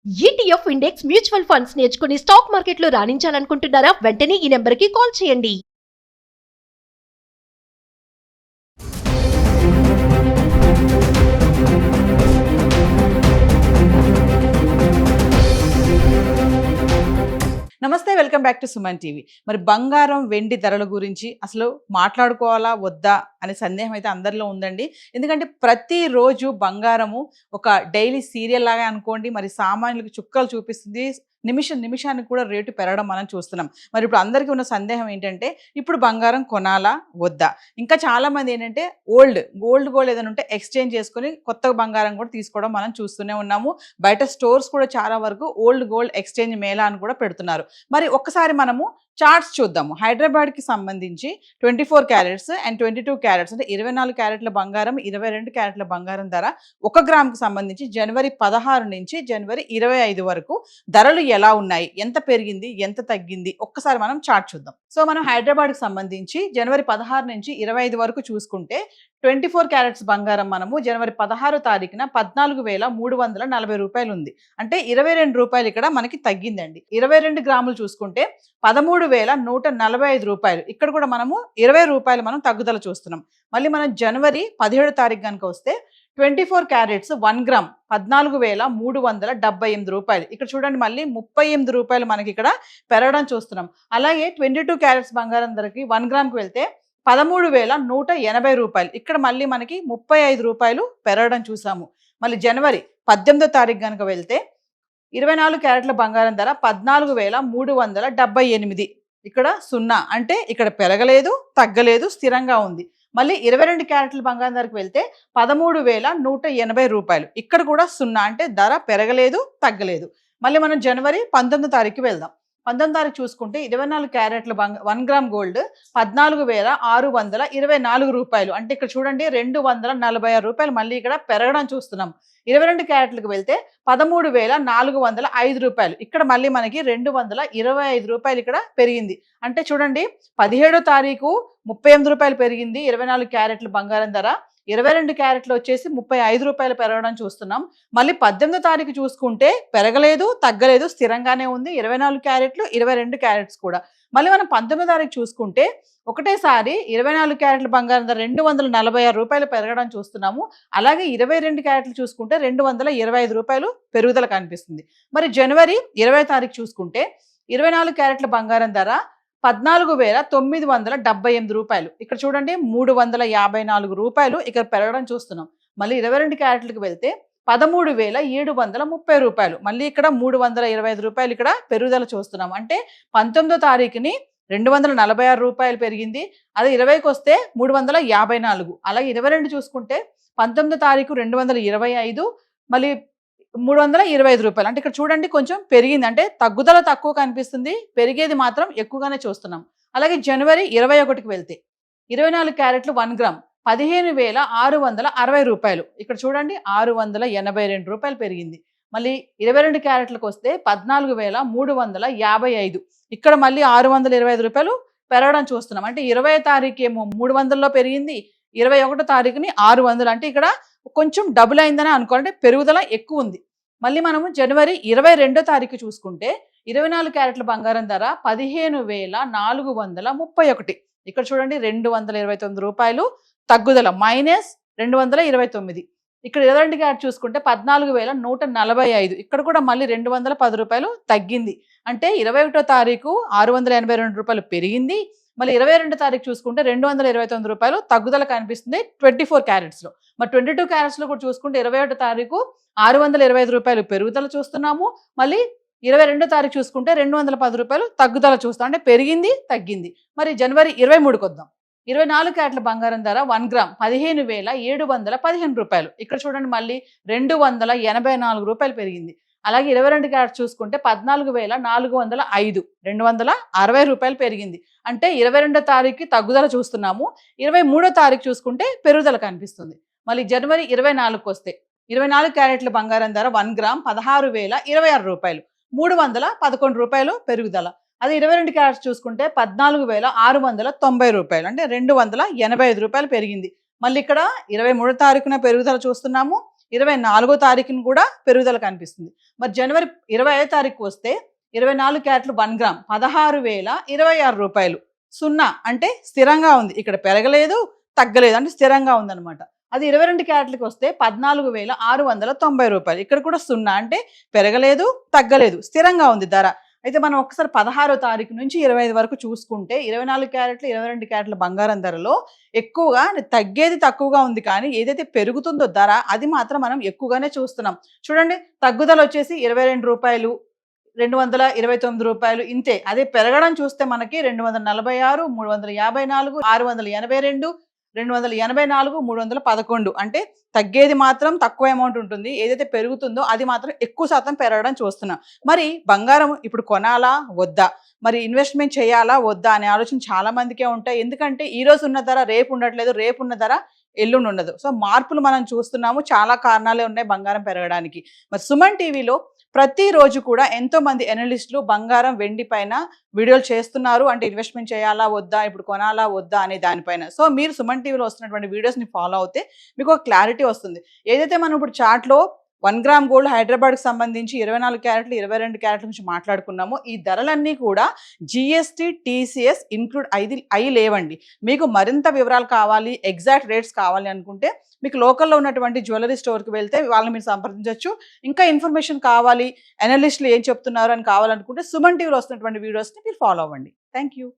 ETF index mutual funds నేర్చుకుని stock మార్కెట్లో రాణించాలనుకుంటున్నారా? వెంటనే ఈ నెంబర్కి కాల్ చేయండి. నమస్తే, welcome back to Suman TV. మరి బంగారం వెండి ధరల గురించి అసలు మాట్లాడుకోవాలా వద్దా అనే సందేహం అయితే అందరిలో ఉందండి. ఎందుకంటే ప్రతిరోజు బంగారము ఒక డైలీ సీరియల్ లాగా అనుకోండి, మరి సామాన్యులకు చుక్కలు చూపిస్తుంది. నిమిషానికి కూడా రేటు పెరగడం మనం చూస్తున్నాం. మరి ఇప్పుడు అందరికీ ఉన్న సందేహం ఏంటంటే, ఇప్పుడు బంగారం కొనాలా వద్దా? ఇంకా చాలామంది ఏంటంటే గోల్డ్ ఏదైనా ఉంటే ఎక్స్చేంజ్ చేసుకొని కొత్త బంగారం కూడా తీసుకోవడం మనం చూస్తూనే ఉన్నాము. బయట స్టోర్స్ కూడా చాలా వరకు గోల్డ్ ఎక్స్చేంజ్ మేళా అని కూడా పెడుతున్నారు. మరి ఒక్కసారి మనము చార్ట్స్ చూద్దాము. హైదరాబాద్కి సంబంధించి 24 క్యారెట్స్ అండ్ 22 క్యారెట్స్ అంటే 24 క్యారెట్ల బంగారం, 22 క్యారెట్ల బంగారం ధర 1 గ్రామ్కి సంబంధించి జనవరి 16 నుంచి జనవరి 25 వరకు ధరలు ఎలా ఉన్నాయి, ఎంత పెరిగింది, ఎంత తగ్గింది, ఒక్కసారి మనం చార్ట్ చూద్దాం. సో మనం హైదరాబాద్కి సంబంధించి జనవరి 16 నుంచి 25 వరకు చూసుకుంటే 24 క్యారెట్స్ బంగారం మనము జనవరి 16 తారీఖున 14,340 రూపాయలు ఉంది. అంటే 22 రూపాయలు ఇక్కడ మనకి తగ్గిందండి. 22 గ్రాములు చూసుకుంటే 13,145 రూపాయలు. ఇక్కడ కూడా మనము 20 రూపాయలు మనం తగ్గుదల చూస్తున్నాం. మళ్ళీ మనం జనవరి 17 తారీఖు కనుక వస్తే 24 క్యారెట్స్ 1 గ్రామ్ 14,378 రూపాయలు. ఇక్కడ చూడండి, మళ్ళీ 38 రూపాయలు మనకి ఇక్కడ పెరగడం చూస్తున్నాం. అలాగే 22 క్యారెట్స్ బంగారం ధరకి 1 గ్రామ్కి వెళ్తే 13,180 రూపాయలు. ఇక్కడ మళ్ళీ మనకి 35 రూపాయలు పెరగడం చూసాము. మళ్ళీ జనవరి 18 తారీఖు కనుక వెళ్తే 24 క్యారెట్ల బంగారం ధర 14,378. ఇక్కడ 0 అంటే ఇక్కడ పెరగలేదు, తగ్గలేదు, స్థిరంగా ఉంది. మళ్ళీ 22 క్యారెట్ల బంగారం ధరకు వెళ్తే 13,180 రూపాయలు. ఇక్కడ కూడా 0 అంటే ధర పెరగలేదు, తగ్గలేదు. మళ్ళీ మనం జనవరి 19 తారీఖుకి వెళ్దాం. 19 తారీఖు చూసుకుంటే 24 క్యారెట్ల 1 గ్రామ్ గోల్డ్ 14,624 రూపాయలు. అంటే ఇక్కడ చూడండి 246 రూపాయలు మళ్ళీ ఇక్కడ పెరగడం చూస్తున్నాం. 22 క్యారెట్లకు వెళ్తే 13,405 రూపాయలు. ఇక్కడ మళ్ళీ మనకి 225 రూపాయలు ఇక్కడ పెరిగింది. అంటే చూడండి 17 తారీఖు 38 రూపాయలు పెరిగింది 24 క్యారెట్ల బంగారం ధర. 22 క్యారెట్లు వచ్చేసి 35 రూపాయలు పెరగడం చూస్తున్నాం. మళ్ళీ 18 తారీఖు చూసుకుంటే పెరగలేదు, తగ్గలేదు, స్థిరంగానే ఉంది 24 క్యారెట్లు, 22 క్యారెట్స్ కూడా. మళ్ళీ మనం 19 తారీఖు చూసుకుంటే ఒకటేసారి 24 క్యారెట్ల బంగారం ధర 246 రూపాయలు పెరగడం చూస్తున్నాము. అలాగే 22 క్యారెట్లు చూసుకుంటే 225 రూపాయలు పెరుగుదల కనిపిస్తుంది. మరి జనవరి 20 తారీఖు చూసుకుంటే 24 క్యారెట్ల బంగారం ధర 14,978 రూపాయలు. ఇక్కడ చూడండి 354 రూపాయలు ఇక్కడ పెరగడం చూస్తున్నాం. మళ్ళీ 22 క్యారెట్లకు వెళ్తే 13,730 రూపాయలు. మళ్ళీ ఇక్కడ 325 రూపాయలు ఇక్కడ పెరుగుదల చూస్తున్నాం. అంటే 19 తారీఖుని 246 రూపాయలు పెరిగింది. అదే 20కి వస్తే 354. అలాగే 22 చూసుకుంటే 19 తారీఖు 225, మళ్ళీ 325 రూపాయలు. అంటే ఇక్కడ చూడండి కొంచెం పెరిగింది. అంటే తగ్గుదల తక్కువ కనిపిస్తుంది, పెరిగేది మాత్రం ఎక్కువగానే చూస్తున్నాం. అలాగే జనవరి 21కి వెళ్తే 24 క్యారెట్లు 1 గ్రామ్ 15,660 రూపాయలు. ఇక్కడ చూడండి 682 రూపాయలు పెరిగింది. మళ్ళీ 22 క్యారెట్లకు వస్తే 14,355. ఇక్కడ మళ్ళీ 625 రూపాయలు పెరగడం చూస్తున్నాం. అంటే 20 తారీఖు ఏమో 300లో పెరిగింది, 21 తారీఖుని 600. అంటే ఇక్కడ కొంచెం డబుల్ అయిందని అనుకోవాలంటే పెరుగుదల ఎక్కువ ఉంది. మళ్ళీ మనము జనవరి 22 తారీఖు చూసుకుంటే 24 క్యారెట్ల బంగారం ధర 15,431. ఇక్కడ చూడండి 229 రూపాయలు తగ్గుదల, -229. ఇక్కడ 22 క్యారెట్ చూసుకుంటే 14,145. ఇక్కడ కూడా మళ్ళీ 210 రూపాయలు తగ్గింది. అంటే 21 తారీఖు 682 రూపాయలు పెరిగింది. మళ్ళీ 22 తారీఖు చూసుకుంటే 229 రూపాయలు తగ్గుదల కనిపిస్తుంది 24 క్యారెట్స్లో. మరి 22 క్యారెట్స్లో కూడా చూసుకుంటే 21 తారీఖు 625 రూపాయలు పెరుగుదల చూస్తున్నాము. మళ్ళీ 22 తారీఖు చూసుకుంటే 210 రూపాయలు తగ్గుదల చూస్తాం. అంటే పెరిగింది, తగ్గింది. మరి జనవరి 23కి వద్దాం. 24 క్యారెట్ల బంగారం ధర 1 గ్రామ్ 15,715 రూపాయలు. ఇక్కడ చూడండి మళ్ళీ 284 రూపాయలు పెరిగింది. అలాగే 22 క్యారెట్స్ చూసుకుంటే 14,405, 260 రూపాయలు పెరిగింది. అంటే 22 తారీఖుకి తగ్గుదల చూస్తున్నాము. 23 తారీఖు చూసుకుంటే పెరుగుదల కనిపిస్తుంది. మళ్ళీ జనవరి 24కి వస్తే 24 క్యారెట్ల బంగారం ధర 1 గ్రామ్ 16,026 రూపాయలు, 311 రూపాయలు పెరుగుదల. అది 22 క్యారెట్స్ చూసుకుంటే 14,690 రూపాయలు. అంటే 285 రూపాయలు పెరిగింది. మళ్ళీ ఇక్కడ 23 తారీఖున పెరుగుదల చూస్తున్నాము. 24వ తారీఖున కూడా పెరుగుదల కనిపిస్తుంది. మరి జనవరి 25వ తారీఖు వస్తే 24 క్యారెట్లు 1 గ్రామ్ 16,026 రూపాయలు. 0 అంటే స్థిరంగా ఉంది, ఇక్కడ పెరగలేదు తగ్గలేదు, అంటే స్థిరంగా ఉందన్నమాట. అది 22 క్యారెట్లకు వస్తే 14,690 రూపాయలు. ఇక్కడ కూడా 0 అంటే పెరగలేదు తగ్గలేదు, స్థిరంగా ఉంది ధర. అయితే మనం ఒకసారి 16వ తారీఖు నుంచి 25 వరకు చూసుకుంటే 24 క్యారెట్లు 22 క్యారెట్ల బంగారం ధరలో ఎక్కువగా తగ్గేది తక్కువగా ఉంది, కానీ ఏదైతే పెరుగుతుందో ధర అది మాత్రం మనం ఎక్కువగానే చూస్తున్నాం. చూడండి, తగ్గుదల వచ్చేసి 22 రూపాయలు, 229 రూపాయలు ఇంతే. అదే పెరగడం చూస్తే మనకి 246, 354, 682, 284, 311. అంటే తగ్గేది మాత్రం తక్కువ అమౌంట్ ఉంటుంది, ఏదైతే పెరుగుతుందో అది మాత్రం ఎక్కువ శాతం పెరగడం చూస్తున్నాం. మరి బంగారం ఇప్పుడు కొనాలా వద్దా, మరి ఇన్వెస్ట్మెంట్ చేయాలా వద్దా అనే ఆలోచన చాలా మందికే ఉంటాయి. ఎందుకంటే ఈ రోజు ఉన్న ధర రేపు ఉండట్లేదు, రేపు ఉన్న ధర ఎల్లుండి ఉండదు. సో మార్పులు మనం చూస్తున్నాము, చాలా కారణాలే ఉన్నాయి బంగారం పెరగడానికి. మరి సుమన్ టీవీలో ప్రతిరోజు కూడా ఎంతో మంది ఎనలిస్టులు బంగారం వెండి పైన వీడియోలు చేస్తున్నారు, అంటే ఇన్వెస్ట్మెంట్ చేయాలా వద్దా, ఇప్పుడు కొనాలా వద్దా అనే దానిపైన. సో మీరు సుమన్ టీవీలో వస్తున్నటువంటి వీడియోస్ని ఫాలో అవుతే మీకు ఒక క్లారిటీ వస్తుంది. ఏదైతే మనం ఇప్పుడు చార్ట్లో 1 గ్రామ్ గోల్డ్ హైదరాబాద్కి సంబంధించి 24 క్యారెట్లు 22 క్యారెట్ల నుంచి మాట్లాడుకున్నాము. ఈ ధరలన్నీ కూడా GST TCS ఇంక్లూడ్ అయి లేవండి. మీకు మరింత వివరాలు కావాలి, ఎగ్జాక్ట్ రేట్స్ కావాలి అనుకుంటే మీకు లోకల్లో ఉన్నటువంటి జ్యువెలరీ స్టోర్కి వెళ్తే వాళ్ళని మీరు సంప్రదించవచ్చు. ఇంకా ఇన్ఫర్మేషన్ కావాలి, అనలిస్టులు ఏం చెప్తున్నారు అని కావాలనుకుంటే సుమన్ టీవీలో వస్తున్నటువంటి వీడియోస్ని మీరు ఫాలో అవ్వండి. Thank you.